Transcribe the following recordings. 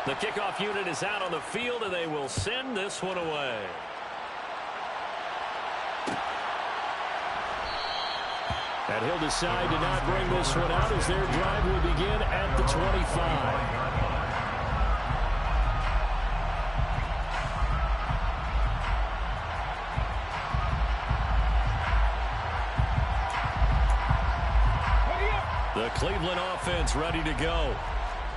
The kickoff unit is out on the field, and they will send this one away. And he'll decide to not bring this one out as their drive will begin at the 25. The Cleveland offense ready to go.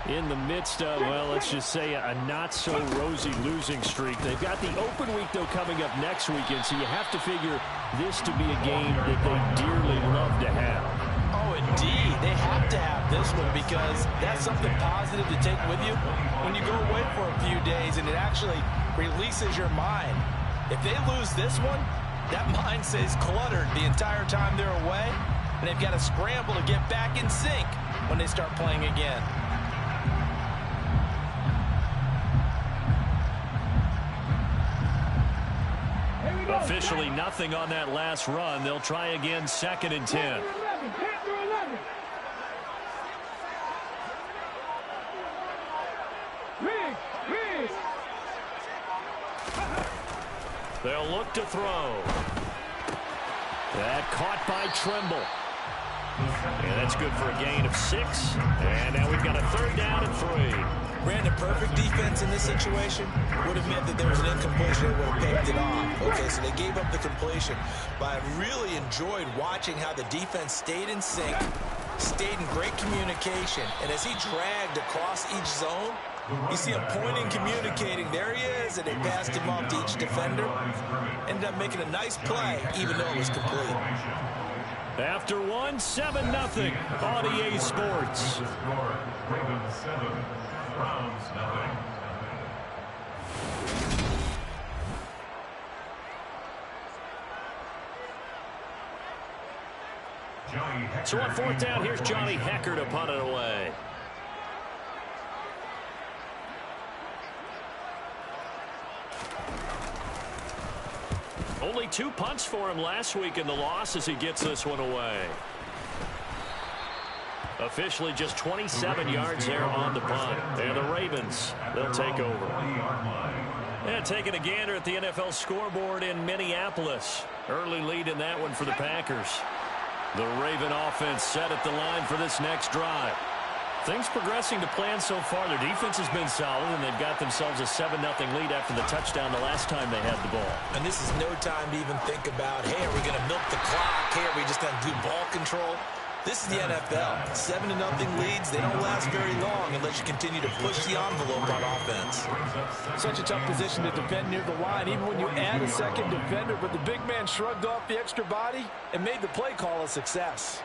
In the midst of, well, let's just say a not-so-rosy losing streak. They've got the open week, though, coming up next weekend, so you have to figure this to be a game that they dearly love to have. Oh, indeed. They have to have this one because that's something positive to take with you when you go away for a few days, and it actually releases your mind. If they lose this one, that mind stays cluttered the entire time they're away, and they've got to scramble to get back in sync when they start playing again. Officially nothing on that last run. They'll try again, 2nd and 10. They'll look to throw. That caught by Trimble. And that's good for a gain of 6. And now we've got a 3rd down and 3. Brandon, perfect defense in this situation would have meant that there was an incompletion. They would have picked it off. Okay, so they gave up the completion. But I really enjoyed watching how the defense stayed in sync, stayed in great communication. And as he dragged across each zone, you see him pointing, communicating. There he is, and they passed him off to each defender. Ended up making a nice play, even though it was complete. After 1, 7-0 on EA Sports. Ravens 7, Browns 0. So on 4th down, here's Johnny Hecker to punt it away. Only 2 punts for him last week in the loss as he gets this one away. Officially just 27 yards there on the punt. And the Ravens, they'll take over. And taking a gander at the NFL scoreboard in Minneapolis. Early lead in that one for the Packers. The Raven offense set at the line for this next drive. Things progressing to plan so far. Their defense has been solid, and they've got themselves a 7-0 lead after the touchdown the last time they had the ball. And this is no time to even think about, hey, are we going to milk the clock? Hey, are we just going to do ball control? This is the NFL. 7-0 leads, they don't last very long unless you continue to push the envelope on offense. Such a tough position to defend near the line, even when you add a second defender, but the big man shrugged off the extra body and made the play call a success.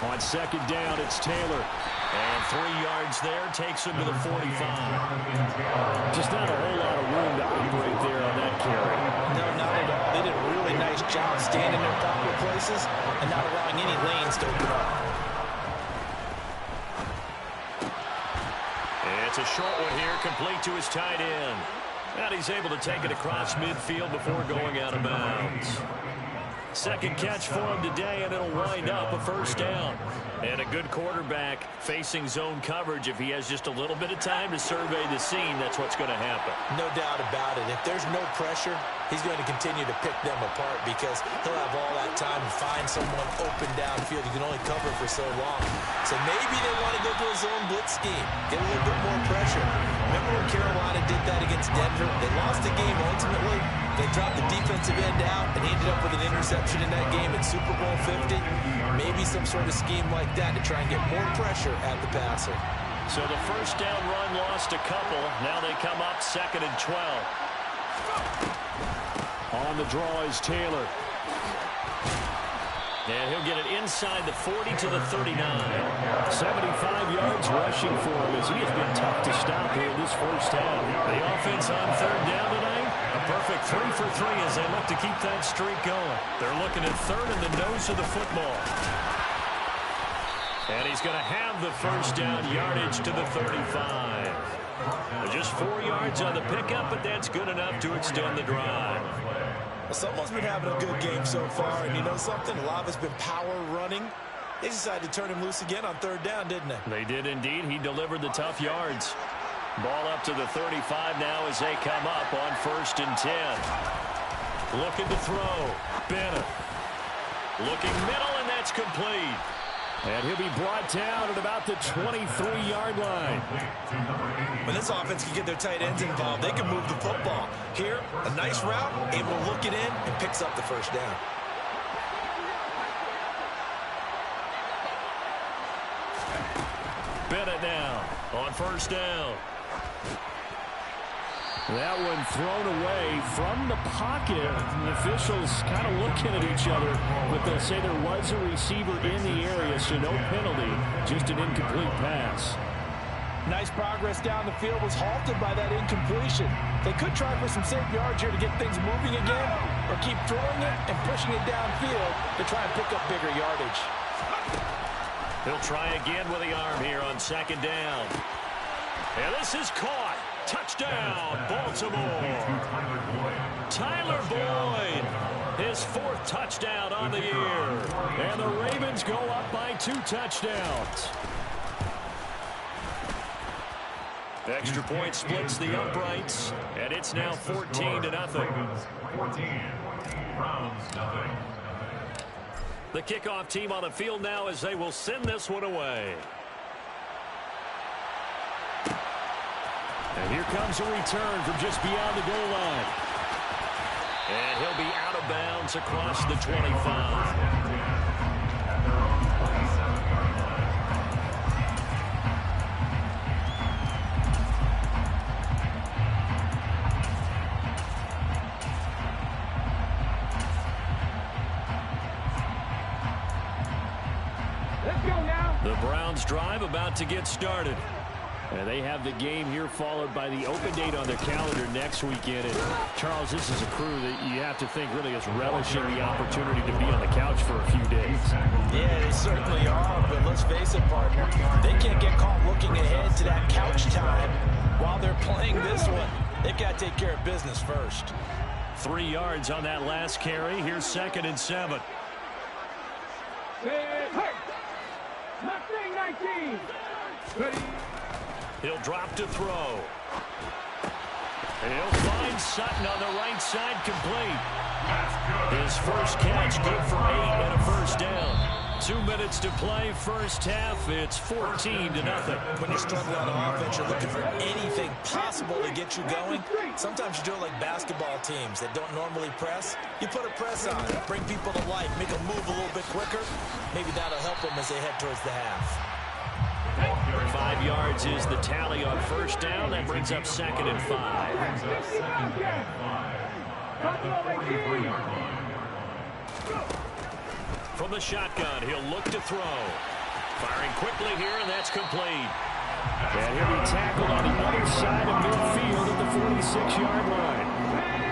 On 2nd down, it's Taylor. And 3 yards there takes him to the 45. Just not a whole lot of room to operate there on that carry. No, not at all. They did a really nice job standing in their proper places and not allowing any lanes to open up. It's a short one here, complete to his tight end. And he's able to take it across midfield before going out of bounds. 2nd catch for him today, and it'll wind up a 1st down. And a good quarterback facing zone coverage. If he has just a little bit of time to survey the scene, that's what's going to happen. No doubt about it. If there's no pressure, he's going to continue to pick them apart because he'll have all that time to find someone open downfield. You can only cover for so long. So maybe they want to go to a zone blitz scheme, get a little bit more pressure. Remember when Carolina did that against Denver? They lost the game ultimately. They dropped the defensive end out and ended up with an interception in that game at Super Bowl 50. Maybe some sort of scheme like that to try and get more pressure at the passer. So the 1st down run lost a couple. Now they come up 2nd and 12. On the draw is Taylor. And he'll get it inside the 40 to the 39. 75 yards rushing for him as he has been tough to stop here in this 1st half. The offense on 3rd down tonight. A perfect 3 for 3 as they look to keep that streak going. They're looking at 3rd in the nose of the football. And he's going to have the 1st down yardage to the 35. Just 4 yards on the pickup, but that's good enough to extend the drive. Someone's been having a good game so far, and you know something? A lot of it's been power running. They decided to turn him loose again on third down, didn't they? They did indeed. He delivered the tough yards. Ball up to the 35 now as they come up on 1st and 10. Looking to throw. Bennett. Looking middle, and that's complete. And he'll be brought down at about the 23-yard line. When this offense can get their tight ends involved, they can move the football. Here, a nice route, able to look it in, and picks up the first down. Bennett now on 1st down. That one thrown away from the pocket. The officials kind of looking at each other, but they'll say there was a receiver in the area, so no penalty, just an incomplete pass. Nice progress down the field was halted by that incompletion. They could try for some safe yards here to get things moving again, or keep throwing it and pushing it downfield to try and pick up bigger yardage. He'll try again with the arm here on 2nd down. And this is caught. Touchdown, Baltimore. Tyler Boyd, his 4th touchdown on the year. And the Ravens go up by 2 touchdowns. Extra point splits the uprights, and it's now 14-0. 14. Browns nothing. The kickoff team on the field now as they will send this one away. And here comes a return from just beyond the goal line. And he'll be out of bounds across the 25. Let's go now. The Browns drive about to get started. And they have the game here followed by the open date on their calendar next weekend. And Charles, this is a crew that you have to think really is relishing the opportunity to be on the couch for a few days. Yeah, they certainly are, but let's face it, partner. They can't get caught looking ahead to that couch time while they're playing this one. They've got to take care of business first. 3 yards on that last carry. Here's 2nd and 7. Mustang 19. Ready. He'll drop to throw. He'll find Sutton on the right side, complete. His first catch, good for 8 and a 1st down. 2 minutes to play, first half. It's 14-0. When you're struggling on offense, you're looking for anything possible to get you going. Sometimes you do it like basketball teams that don't normally press. You put a press on, bring people to life, make them move a little bit quicker. Maybe that'll help them as they head towards the half. 5 yards is the tally on 1st down. That brings up 2nd and 5. From the shotgun, he'll look to throw. Firing quickly here, and that's complete. And he'll be tackled on the other side of midfield at the 46-yard line.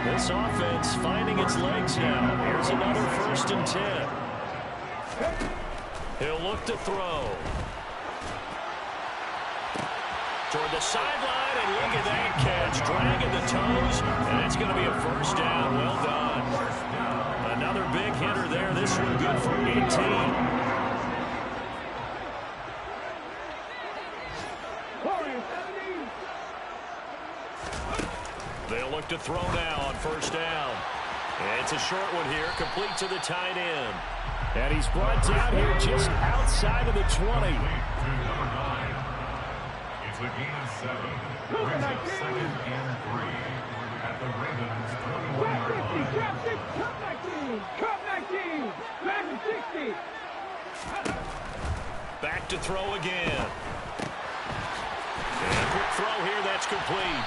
This offense finding its legs now. Here's another 1st and 10. He'll look to throw. Toward the sideline, and look at that catch. Dragging the toes, and it's going to be a 1st down. Well done. Another big hitter there. This one good for 18. They'll look to throw now on 1st down. And it's a short one here, complete to the tight end. And he's brought down here just outside of the 20. It's a gain of 7. Brings up 2nd and 3 at the Ravens 21-yard line. Drop 6, cut 19, cut 19, back to 60. Back to throw again. And quick throw here, that's complete.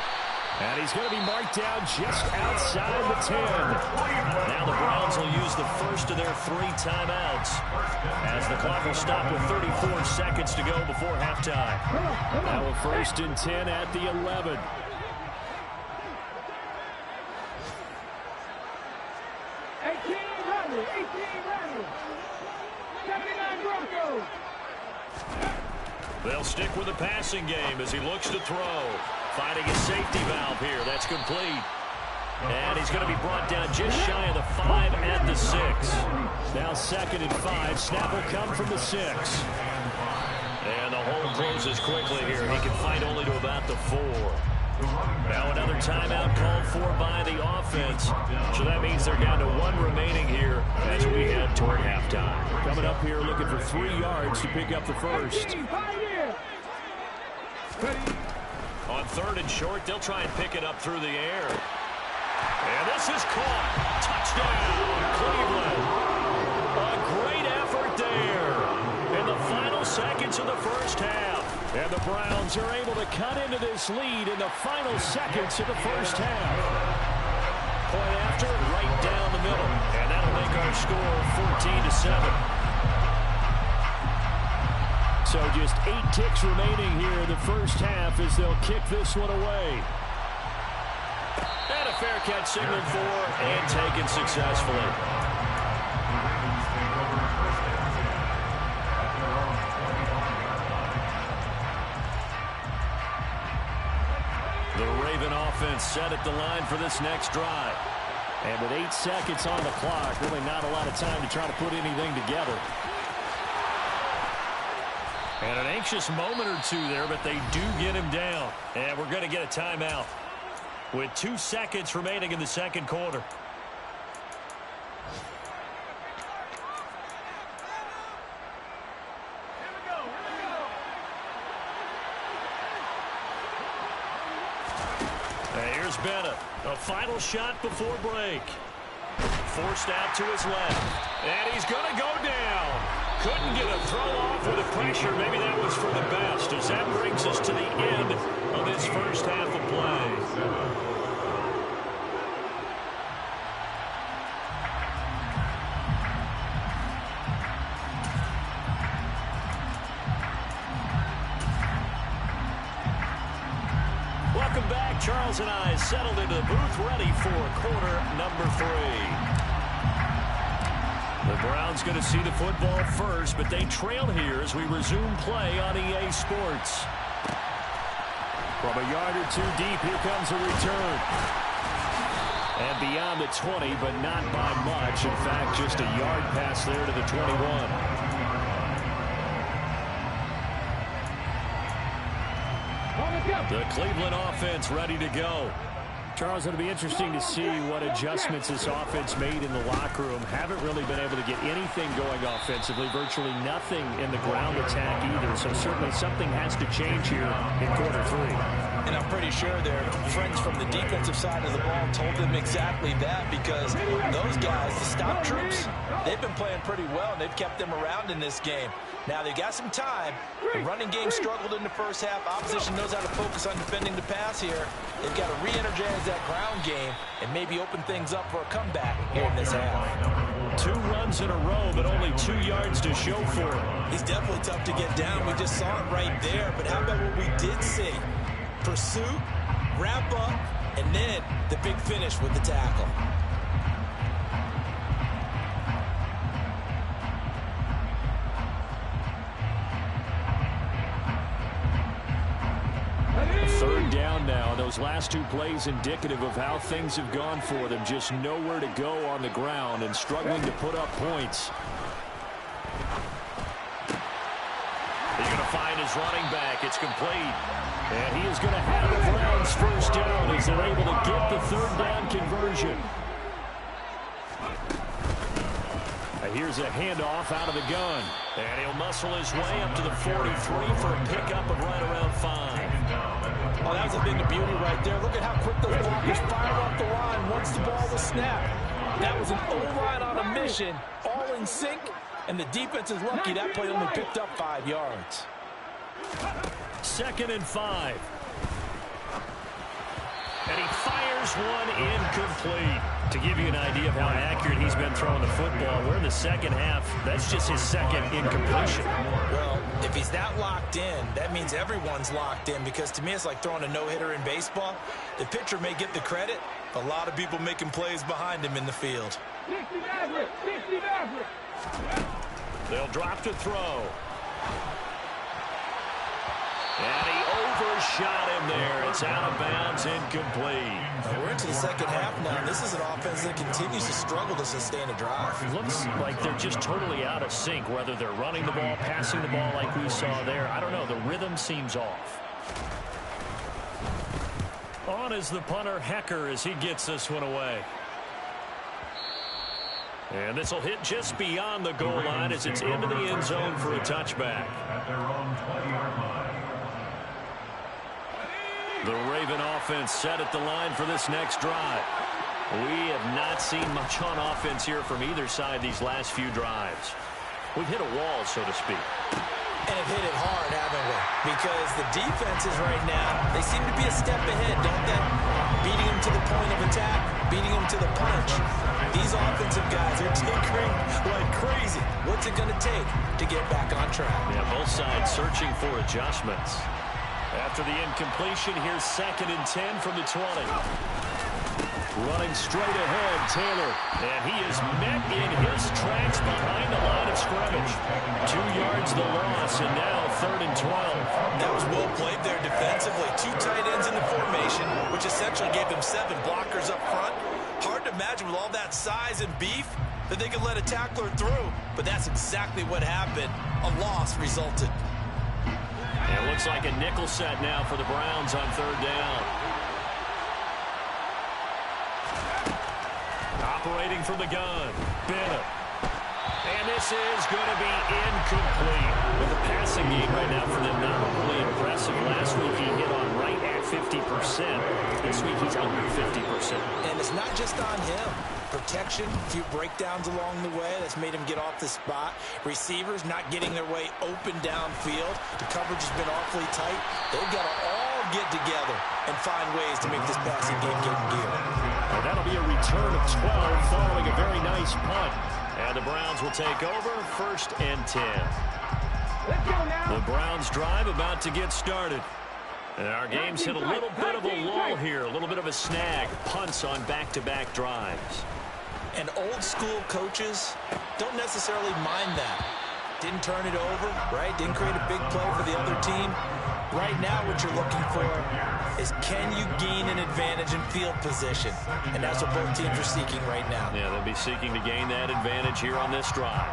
And he's going to be marked down just outside the 10. Now the Browns will use the first of their 3 timeouts as the clock will stop with 34 seconds to go before halftime. Now a 1st and 10 at the 11. 18 Randall, 79 Broncos. They'll stick with the passing game as he looks to throw. Finding a safety valve here. That's complete. And he's going to be brought down just shy of the the 6. Now 2nd and 5. Snap will come from the 6. And the hole closes quickly here. He can fight only to about the 4. Now another timeout called for by the offense. So that means they're down to 1 remaining here as we head toward halftime. Coming up here looking for 3 yards to pick up the first. On 3rd and short, they'll try and pick it up through the air. And this is caught. Touchdown, Cleveland. A great effort there in the final seconds of the first half. And the Browns are able to cut into this lead in the final seconds of the first half. Point after, right down the middle. And that'll make our score 14-7. So just 8 ticks remaining here in the first half as they'll kick this one away. And a fair catch signaled for and taken successfully. The Raven offense set at the line for this next drive. And with 8 seconds on the clock, really not a lot of time to try to put anything together. And an anxious moment or two there, but they do get him down. And we're going to get a timeout with 2 seconds remaining in the second quarter. And here's Bennett. A final shot before break. Forced out to his left. And he's going to go down. Couldn't get a throw off with the pressure. Maybe that was for the best, as that brings us to the end of this first half of play. Welcome back. Charles and I settled into the booth, ready for quarter number 3. The Browns going to see the football first, but they trail here as we resume play on EA Sports. From a yard or 2 deep, here comes a return. And beyond the 20, but not by much. In fact, just a yard pass there to the 21. The Cleveland offense ready to go. Charles, it'll be interesting to see what adjustments this offense made in the locker room. Haven't really been able to get anything going offensively. Virtually nothing in the ground attack either. So certainly something has to change here in quarter 3. And I'm pretty sure their friends from the defensive side of the ball told them exactly that, because those guys, the stop troops, they've been playing pretty well, and they've kept them around in this game. Now, they've got some time. The running game struggled in the first half. Opposition knows how to focus on defending the pass here. They've got to re-energize that ground game and maybe open things up for a comeback here in this half. 2 runs in a row, but only 2 yards to show for it. He's definitely tough to get down. We just saw it right there. But how about what we did see? Pursuit, wrap up, and then the big finish with the tackle. Third down now. Those last 2 plays indicative of how things have gone for them. Just nowhere to go on the ground and struggling to put up points. He's going to find his running back. It's complete. And he is going to have the Browns first down as they're able to get the 3rd down conversion. Here's a handoff out of the gun. And he'll muscle his way up to the 43 for a pickup of right around 5. Oh, that was a thing of beauty right there. Look at how quick those blockers fired off the line once the ball was snapped. That was an O-line on a mission, all in sync, and the defense is lucky that play only picked up 5 yards. 2nd and 5. And he fires one incomplete. To give you an idea of how accurate he's been throwing the football, we're in the second half. That's just his 2nd incompletion. Well, if he's that locked in, that means everyone's locked in, because to me it's like throwing a no-hitter in baseball. The pitcher may get the credit, but a lot of people making plays behind him in the field. They'll drop to throw. And he for a shot in there. It's out of bounds, incomplete. We're into the second half now, and this is an offense that continues to struggle to sustain a drive. It looks like they're just totally out of sync, whether they're running the ball, passing the ball like we saw there. I don't know. The rhythm seems off. On is the punter, Hecker, as he gets this one away. And this will hit just beyond the goal line as it's into the end zone for a touchback. At their own 20-yard line. The Raven offense set at the line for this next drive. We have not seen much on offense here from either side these last few drives. We've hit a wall, so to speak. And have hit it hard, haven't we? Because the defenses right now, they seem to be a step ahead, don't they? Beating them to the point of attack, beating them to the punch. These offensive guys are tinkering like crazy. What's it going to take to get back on track? Yeah, both sides searching for adjustments. After the incompletion, here's 2nd and 10 from the 20. Running straight ahead, Taylor. And he is met in his tracks behind the line of scrimmage. 2 yards the loss, and now 3rd and 12. That was well played there defensively. 2 tight ends in the formation, which essentially gave them 7 blockers up front. Hard to imagine with all that size and beef that they could let a tackler through, but that's exactly what happened. A loss resulted. And it looks like a nickel set now for the Browns on 3rd down. Operating from the gun, Bennett. And this is going to be incomplete. With the passing game right now for them, not really impressive. Last week he hit on right at 50%. This week he's under 50%. And it's not just on him. Protection, a few breakdowns along the way. That's made him get off the spot. Receivers not getting their way open downfield. The coverage has been awfully tight. They've got to all get together and find ways to make this passing game get in gear. And that'll be a return of 12 following a very nice punt. And the Browns will take over 1st and 10. Let's go now. The Browns drive about to get started. And our game's hit a little bit of a lull here, a little bit of a snag. Punts on back-to-back drives. And old school coaches don't necessarily mind that. Didn't turn it over, right? Didn't create a big play for the other team. Right now what you're looking for is can you gain an advantage in field position? And that's what both teams are seeking right now. Yeah, they'll be seeking to gain that advantage here on this drive.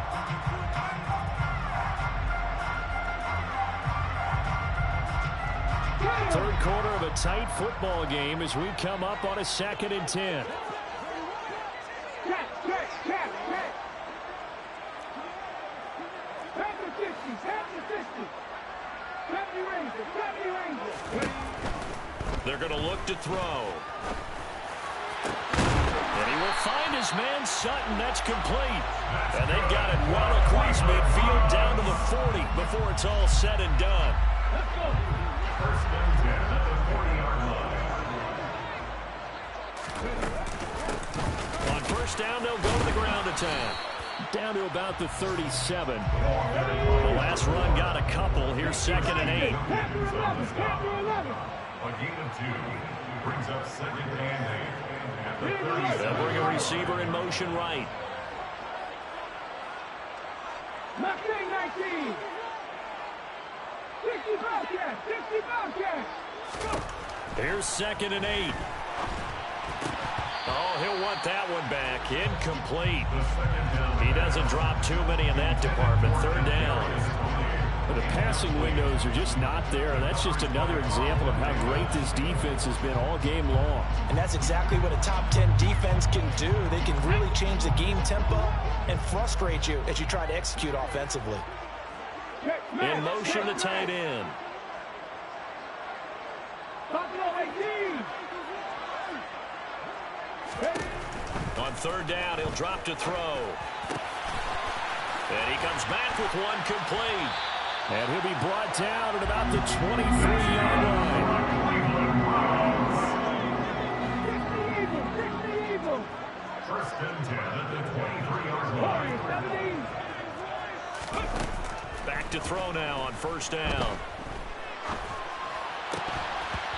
Third quarter of a tight football game as we come up on a 2nd and 10. Check. Pass the 50. They're going to look to throw. And he will find his man Sutton. That's complete. And they've got it well across midfield down to the 40 before it's all said and done. Let's go. 1st and 10 at the 40-yard line. On 1st down, they'll go to the ground attack. Down to about the 37. The last run got a couple. Here's 2nd and 8. A gain of 2 brings up 2nd and 8 at the 37. They'll bring a receiver in motion right. Mustang 19. 60 Bobcats. Here's 2nd and 8. Oh, he'll want that one back. Incomplete. He doesn't drop too many in that department. 3rd down. The passing windows are just not there. That's just another example of how great this defense has been all game long. And that's exactly what a top 10 defense can do. They can really change the game tempo and frustrate you as you try to execute offensively. In motion, the tight end. On 3rd down, he'll drop to throw. And he comes back with one complete. And he'll be brought down at about the 23-yard line. 1st and 10 at the 23-yard line. Back to throw now on 1st down.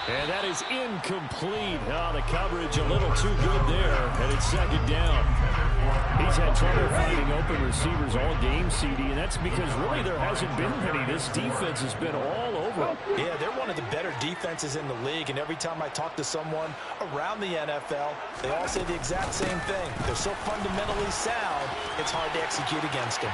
And that is incomplete. Oh, the coverage a little too good there, and it's 2nd down. He's had trouble finding open receivers all game, CD, and that's because really there hasn't been many. This defense has been all over over. Yeah, they're one of the better defenses in the league, and every time I talk to someone around the NFL, they all say the exact same thing. They're so fundamentally sound, it's hard to execute against them.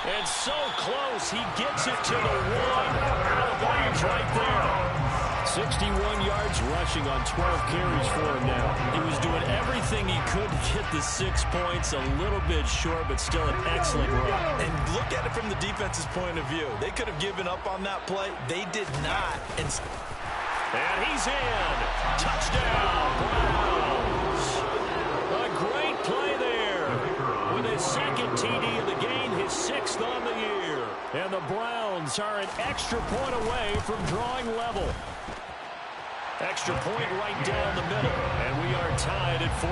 And so close, he gets it to the one. Out of bounds right there. 61 yards rushing on 12 carries for him now. He was doing everything he could to get the 6 points, a little bit short, but still an excellent run. And look at it from the defense's point of view. They could have given up on that play. They did not. And he's in. Touchdown, Browns. A great play there. With his second TD of the game, his 6th on the year. And the Browns are an extra point away from drawing level. Extra point right down the middle, and we are tied at 14.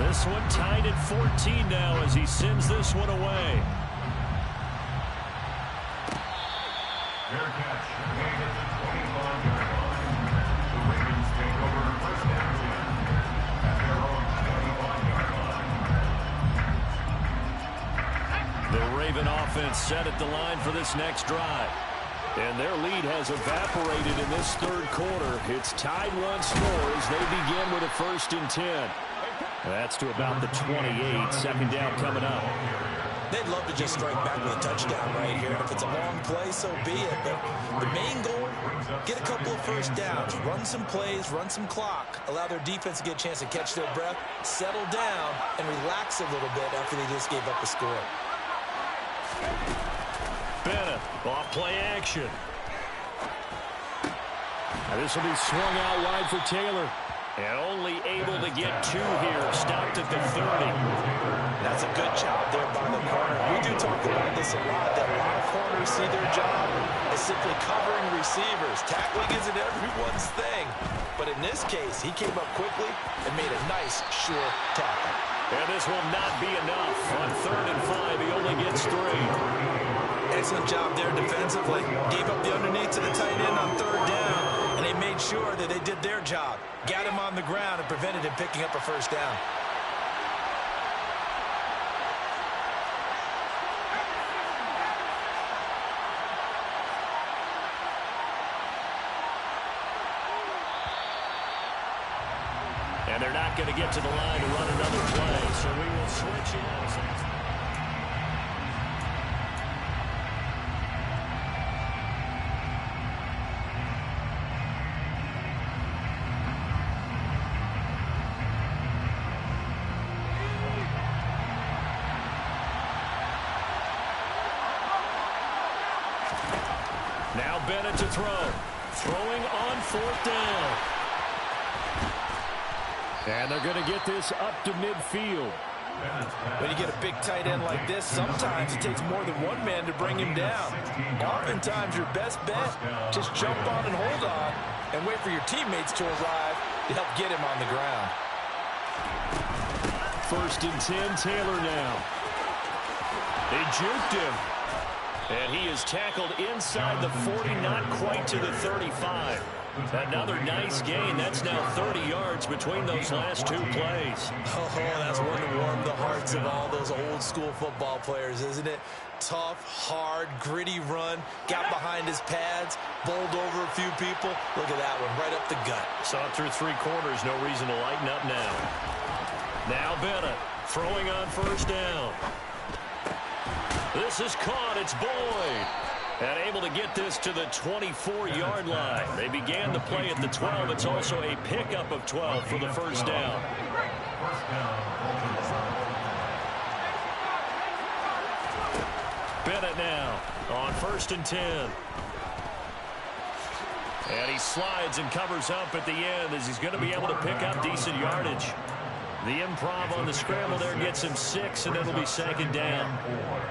This one tied at 14 now as he sends this one away. Fair catch. Made at the 25-yard line. The Ravens take over first down at their own 25-yard line. The Raven offense set at the line for this next drive. And their lead has evaporated in this third quarter. It's tied once more as they begin with a 1st and 10. That's to about the 28. Second down coming up. they'd love to just strike back with a touchdown right here. If it's a long play, so be it. But the main goal, get a couple of first downs, run some plays, run some clock, allow their defense to get a chance to catch their breath, settle down, and relax a little bit after they just gave up a score. Bennett, off play action. Now this will be swung out wide for Taylor. And only able to get 2 here. Stopped at the 30. That's a good job there by the corner. We do talk about this a lot, that a lot of corners see their job as simply covering receivers. Tackling isn't everyone's thing. But in this case, he came up quickly and made a nice, sure tackle. And this will not be enough. On 3rd and 5, he only gets 3. Excellent job there defensively. Gave up the underneath to the tight end on 3rd down, and they made sure that they did their job. Got him on the ground and prevented him picking up a first down. And they're not going to get to the line to run another play, so we will switch in. Now Bennett to throw. Throwing on 4th down. And they're going to get this up to midfield. When you get a big tight end like this, sometimes it takes more than one man to bring him down. Oftentimes, your best bet, just jump on and hold on and wait for your teammates to arrive to help get him on the ground. 1st and 10, Taylor now. They juked him. And he is tackled inside the 40, not quite to the 35. Another nice gain. That's now 30 yards between those last 2 plays. Oh, that's one to warm the hearts of all those old school football players, isn't it? Tough, hard, gritty run. Got behind his pads, bowled over a few people. Look at that one, right up the gut. Saw through 3 quarters. No reason to lighten up now. Now Bennett throwing on 1st down. This is caught. It's Boyd. And able to get this to the 24-yard line. They began the play at the 12. It's also a pickup of 12 for the 1st down. Bennett now on 1st and 10. And he slides and covers up at the end as he's going to be able to pick up decent yardage. The improv on the scramble there gets him 6, and it'll be 2nd down.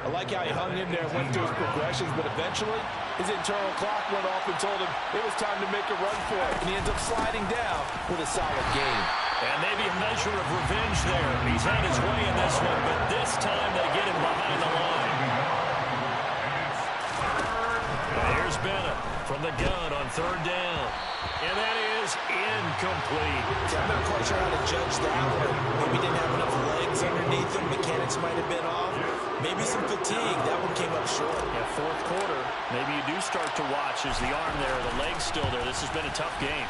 I like how he hung in there and went through his progressions, but eventually his internal clock went off and told him it was time to make a run for it, and he ends up sliding down with a solid gain. And maybe a measure of revenge there. He's had his way in this one, but this time they get him behind the line. And here's Here's Bennett from the gun on third down. And that is incomplete. I'm not quite sure how to judge that one. Maybe didn't have enough legs underneath him. Mechanics might have been off. Maybe some fatigue. That one came up short. Yeah, fourth quarter, maybe you do start to watch as the arm there, the leg's still there. This has been a tough game.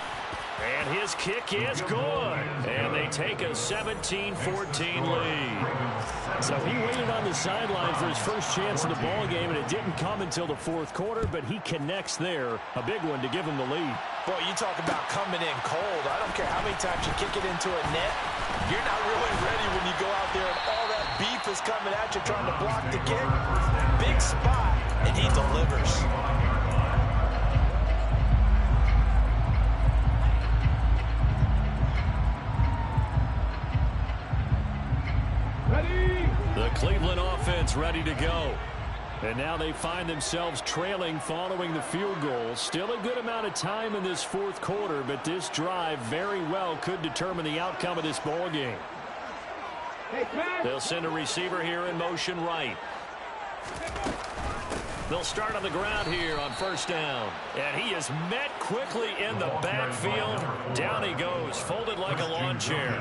And his kick is good. And they take a 17-14 lead. So he waited on the sideline for his first chance in the ball game, and it didn't come until the fourth quarter, but he connects there. A big one to give him the lead. Boy, you talk about coming in cold. I don't care how many times you kick it into a net. You're not really ready when you go out there and all that beef is coming at you trying to block the kick. Big spot, and he delivers. The Cleveland offense ready to go. And now they find themselves trailing following the field goal. Still a good amount of time in this fourth quarter, but this drive very well could determine the outcome of this ball game. They'll send a receiver here in motion right. They'll start on the ground here on first down. And he is met quickly in the backfield. Down he goes, folded like a lawn chair.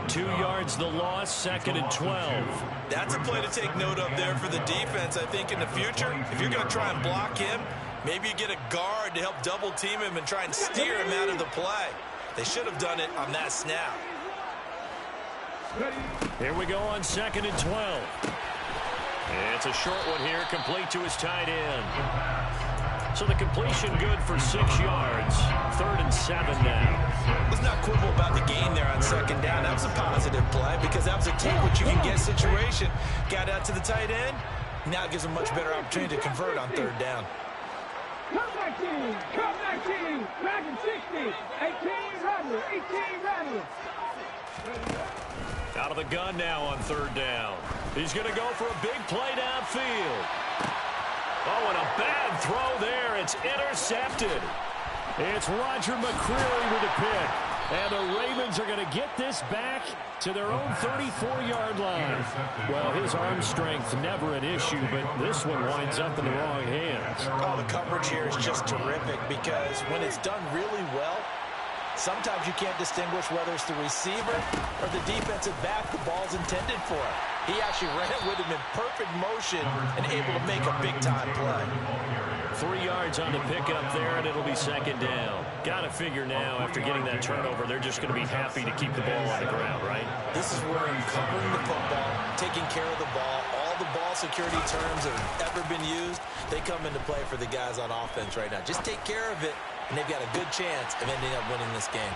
2 yards the loss, 2nd and 12. That's a play to take note of there for the defense, I think, in the future. If you're going to try and block him, maybe you get a guard to help double team him and try and steer him out of the play. They should have done it on that snap. Here we go on 2nd and 12. It's a short one here, complete to his tight end. So the completion good for 6 yards. 3rd and 7 now. Let's not quibble about the gain there on 2nd down. That was a positive play because that was a take what you can get situation. Got out to the tight end. Now it gives him much better opportunity to convert on 3rd down. Come 19, come 19, back in 60, 18 Rattler, 18 Rattler. Out of the gun now on 3rd down. He's going to go for a big play downfield. Oh, and a bad throw there. It's intercepted. It's Roger McCreary with a pick. And the Ravens are going to get this back to their own 34-yard line. Well, his arm strength never an issue, but this one winds up in the wrong hands. Oh, the coverage here is just terrific because when it's done really well, sometimes you can't distinguish whether it's the receiver or the defensive back the ball's intended for. He actually ran with him in perfect motion and able to make a big-time play. 3 yards on the pickup there, and it'll be 2nd down. Got to figure now, after getting that turnover, they're just going to be happy to keep the ball on the ground, right? This is where covering the football, taking care of the ball, all the ball security terms that have ever been used, they come into play for the guys on offense right now. Just take care of it, and they've got a good chance of ending up winning this game.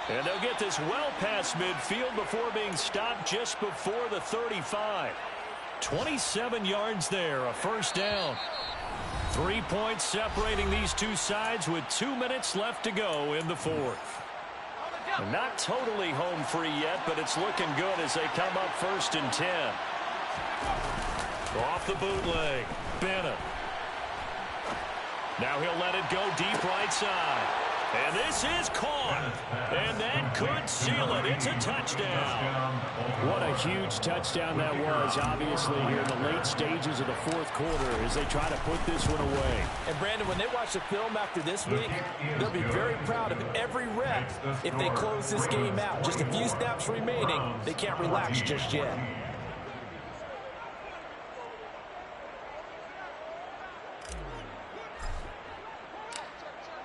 And they'll get this well past midfield before being stopped just before the 35. 27 yards there, a 1st down. 3 points separating these two sides with 2 minutes left to go in the 4th. Not totally home free yet, but it's looking good as they come up 1st and 10. Off the bootleg, Bennett. Now he'll let it go deep right side. And this is caught. And that could seal it. It's a touchdown. What a huge touchdown that was, obviously, here in the late stages of the 4th quarter as they try to put this one away. And, Brandon, when they watch the film after this week, they'll be very proud of every rep if they close this game out. Just a few snaps remaining. They can't relax just yet.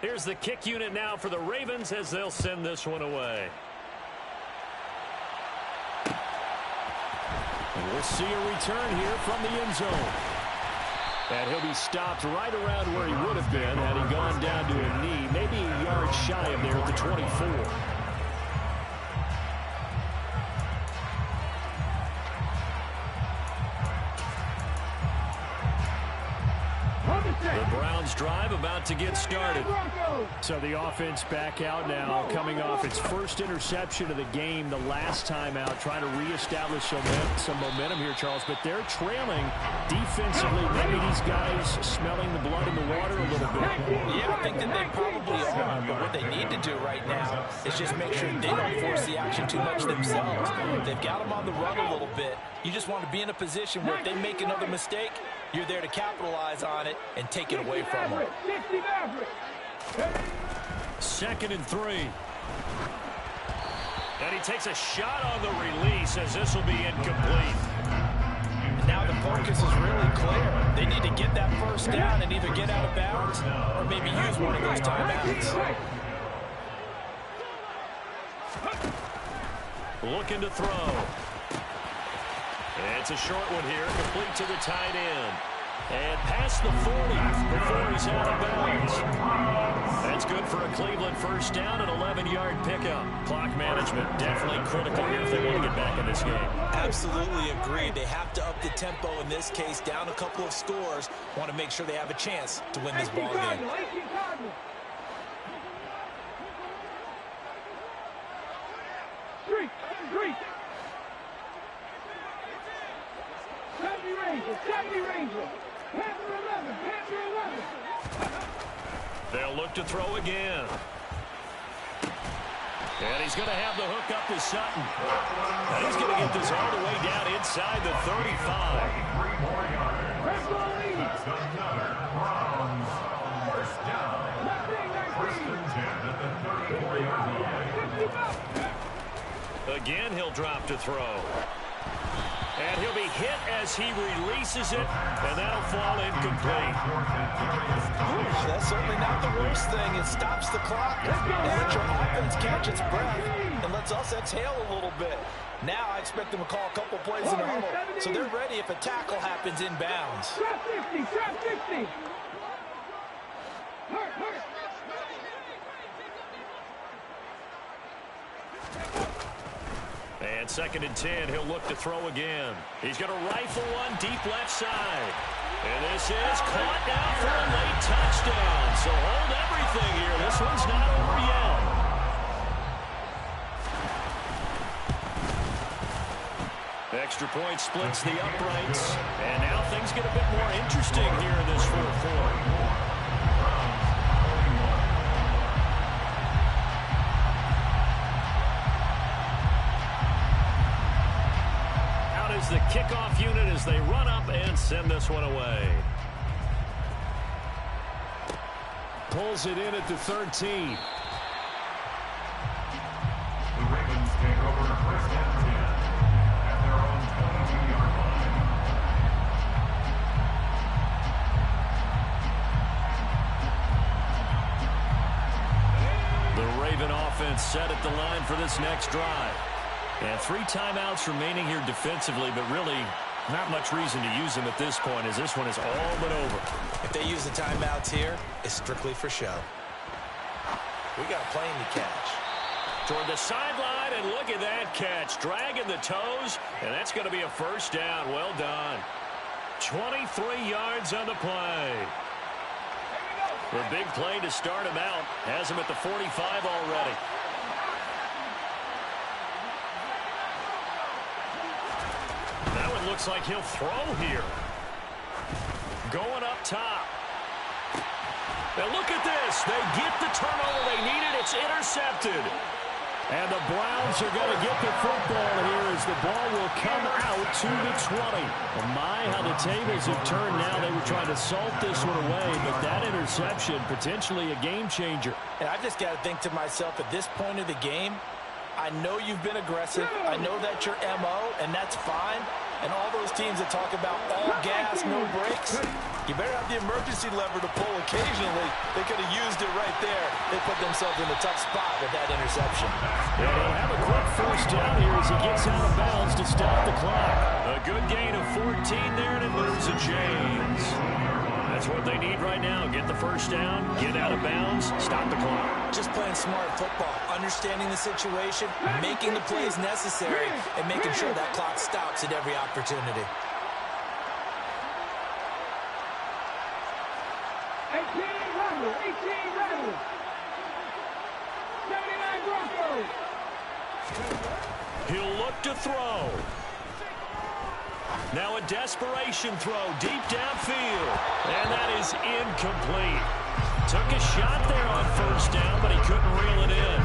Here's the kick unit now for the Ravens as they'll send this one away. And we'll see a return here from the end zone. And he'll be stopped right around where he would have been had he gone down to a knee, maybe a yard shy of there at the 24. The Browns drive about to get started. So the offense back out now, coming off its first interception of the game the last time out, trying to reestablish some momentum here, Charles. But they're trailing defensively. Maybe these guys smelling the blood in the water a little bit. Yeah, I think that they probably are. But what they need to do right now is just make sure they don't force the action too much themselves. They've got them on the run a little bit. You just want to be in a position where if they make another mistake, you're there to capitalize on it and take it away from them. 60 Maverick. 2nd and 3. And he takes a shot on the release as this will be incomplete. Now the focus is really clear. They need to get that first down and either get out of bounds or maybe use one of those timeouts. Looking to throw. It's a short one here, complete to the tight end. And past the 40 before he's out of bounds. That's good for a Cleveland first down, an 11-yard pickup. Clock management definitely critical here if they want to get back in this game. Absolutely agreed. They have to up the tempo in this case, down a couple of scores. Want to make sure they have a chance to win this ball game. 70 Ranger. Panther 11. Panther 11. They'll look to throw again. And he's going to have the hook up to Sutton. And he's going to get this all the way down inside the 35. That's another Browns first down. First and 10 at the 34-yard line. Again, he'll drop to throw. And he'll be hit as he releases it, and that'll fall incomplete. That's certainly not the worst thing. It stops the clock and lets your offense catch its breath and lets us exhale a little bit. Now I expect them to call a couple plays in the huddle, so they're ready if a tackle happens inbounds. Trap 50, trap 50. And 2nd and 10, he'll look to throw again. He's going to rifle one deep left side. And this is caught now for a late touchdown. So hold everything here. This one's not over yet. Extra point splits the uprights. And now things get a bit more interesting here in this fourth quarter. The kickoff unit as they run up and send this one away. Pulls it in at the 13. The Ravens take over first and 10 at their own 22-yard line. The Raven offense set at the line for this next drive. And 3 timeouts remaining here defensively, but really not much reason to use them at this point as this one is all but over. If they use the timeouts here, it's strictly for show. We got a plane to catch. Toward the sideline, and look at that catch. Dragging the toes, and that's going to be a first down. Well done. 23 yards on the play. The big play to start him out. Has him at the 45 already. That one looks like he'll throw here. Going up top. Now look at this. They get the turnover they needed. It's intercepted. And the Browns are going to get the football here as the ball will come out to the 20. Oh my, how the tables have turned now. They were trying to salt this one away, but that interception, potentially a game changer. And I just got to think to myself, at this point of the game, I know you've been aggressive. I know that's your MO, and that's fine. And all those teams that talk about all gas, no brakes, you better have the emergency lever to pull occasionally. They could have used it right there. They put themselves in a tough spot with that interception. Yeah, they'll have a quick first down here as he gets out of bounds to stop the clock. A good gain of 14 there, and it moves the chains. That's what they need right now. Get the first down, get out of bounds, stop the clock. Just playing smart football, understanding the situation, making the plays necessary, and making sure that clock stops at every opportunity. 18 Rebels. 79 Broncos. He'll look to throw. Now a desperation throw deep downfield. And that is incomplete. Took a shot there on first down, but he couldn't reel it in.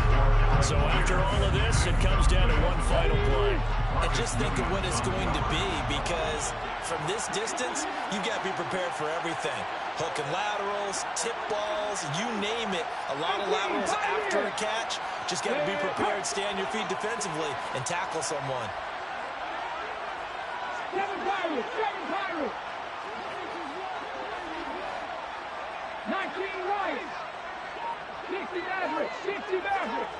So after all of this, it comes down to one final play. And just think of what it's going to be, because from this distance, you've got to be prepared for everything. Hook and laterals, tip balls, you name it. A lot of laterals after a catch. Just got to be prepared, stay on your feet defensively, and tackle someone. 7 Pirates, 7 Pirates. 19 Rice. 60 Mavericks, 60 Mavericks.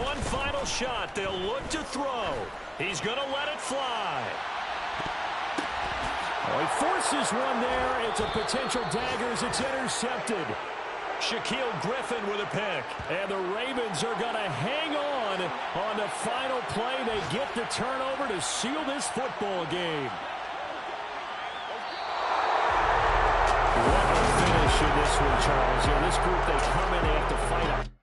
One final shot. They'll look to throw. He's going to let it fly. Oh, he forces one there. It's a potential dagger as it's intercepted. Shaquille Griffin with a pick. And the Ravens are going to hang on the final play. They get the turnover to seal this football game. What a finish in this one, Charles. This group, they come in, they have to fight up.